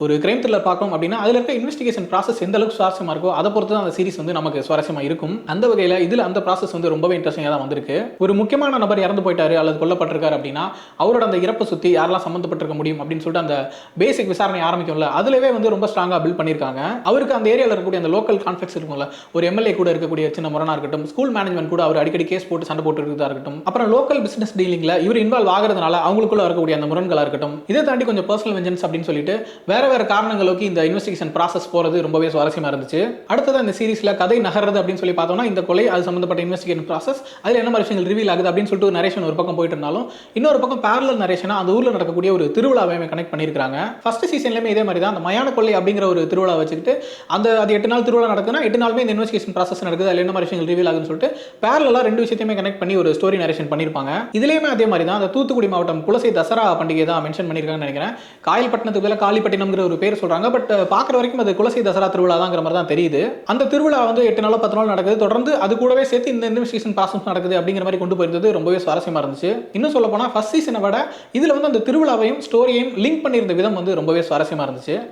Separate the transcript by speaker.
Speaker 1: ஒரு crime thriller பார்க்கணும் அப்படின்னா, அதில இருக்க இன்வெஸ்டிகேஷன் ப்ராசஸ் எந்த அளவுக்கு சுவாரஸ்யமா இருக்கோ, அத பொறுத்து தான் அந்த சீரிஸ் வந்து நமக்கு சுவாரஸ்யமா இருக்கும். அந்த வகையில இதில அந்த ப்ராசஸ் வந்து ரொம்பவே இன்ட்ரஸ்டிங்கா தான் வந்திருக்கு. ஒரு முக்கியமான நபர் இறந்து போய்ட்டாரு அல்லது கொல்லப்பட்டிருக்காரு அப்படின்னா, அவரோட அந்த இறப்ப சுத்தி யாரெல்லாம் சம்மந்தப்பட்டிருக்க முடியும் அப்படின்னு சொல்லிட்டு அந்த பேசிக் விசாரணை ஆரம்பிக்கும்ல, அதிலவே வந்து ரொம்ப ஸ்ட்ராங்கா பில்ட் பண்ணியிருக்காங்க. அவருக்கு அந்த ஏரியால இருக்கக்கூடிய அந்த லோக்கல் கான்ஃப்ளிக்ட்ஸ் இருக்கும்ல, ஒரு எம்எல்ஏ கூட இருக்கக்கூடிய சின்ன முரணா இருக்கட்டும், ஸ்கூல் மேனேஜ்மென்ட் கூட அவர் அடிக்கடி கேஸ் போட்டு சண்டை போட்டு இருக்கிறதா இருக்கட்டும், அப்புறம் லோக்கல் பிசினஸ் டீலிங்ல இவர் இன்வால்வ் ஆகிறதுனால அவங்களுக்குள்ள இருக்கக்கூடிய அந்த முரண்களா இருக்கட்டும், இதை தாண்டி கொஞ்சம் பர்சனல் வெஞ்சன்ஸ் அப்படின்னு சொல்லிட்டு வேற காரணங்களுக்கு இந்த இன்வெஸ்டிகேஷன் ப்ராசஸ் போறது ரொம்பவே சுவாரஸ்யமா இருந்துச்சு. அடுத்தது இந்த சீரிஸ்ல கதை நகர்றது அப்படின்னு சொல்லி பார்த்தோம்னா, இந்த கொலை அது சம்பந்தப்பட்ட இன்வெஸ்டிகேஷன் ப்ராசஸ் அதுல என்ன மாதிரி விஷயங்கள் ரிவீல் ஆகுது அப்படின்னு சொல்லிட்டு நரேஷன் ஒரு பக்கம் போயிட்டு இருந்தாலும், இன்னொரு பக்கம் பேரலல் நரேஷனா அந்த ஊர்ல நடக்கக்கூடிய ஒரு திருவிழாவை கனெக்ட் பண்ணியிருக்காங்க. ஃபர்ஸ்ட் சீசன்லயுமே இதே மாதிரி தான் அந்த மயான கொள்ளை அப்படிங்கிற ஒரு திருவிழா வச்சுக்கிட்டு அது 8 நாள் திருவிழா நடக்குதுன்னா 8 நாளுமே இந்த இன்வெஸ்டிகேஷன் ப்ராசஸ் நடக்குது, அதுல என்ன மாதிரி விஷயங்கள் ரிவீல் ஆகுதுன்னு சொல்லிட்டு பேரலலா ரெண்டு விஷயத்தையுமே கனெக்ட் பண்ணி ஒரு ஸ்டோரி நரேஷன் பண்ணியிருப்பாங்க. இதுலயுமே அதே மாதிரி தான் அந்த தூத்துக்குடி மாவட்டம் குலசை தசரா பண்டிகை தான் மென்ஷன் பண்ணியிருக்காங்கன்னு நினைக்கிறேன். காயல்பட்டினத்துக்கு பதிலா காளிப்பட்டினம்ங்கிற ஒரு பேர் சொல்றாங்க. பட் பார்க்குற வரைக்கும் அது குலசை தசரா திருவிழா தான்ங்கிற மாதிரி தான் தெரியுது. அந்த திருவிழா வந்து 8 நாளோ 10 நாள் நடக்குது. தொடர்ந்து அது கூடவே சேர்த்து இந்த இன்வெஸ்டிகேஷன் ப்ராசஸ் நடக்குது அப்படிங்கிற மாதிரி கொண்டு போயிருந்தது ரொம்பவே சுவாரஸ்யமா இருந்துச்சு. இன்னும் சொல்ல போனா ஃபர்ஸ்ட் சீசனை விட இதுல வந்து அந்த திருவிழாவையும் ஸ்டோரியையும் லிங்க் பண்ணியிருந்த விதம் வந்து ரொம்பவே சுவாரஸ்யமா இருந்துச்சு.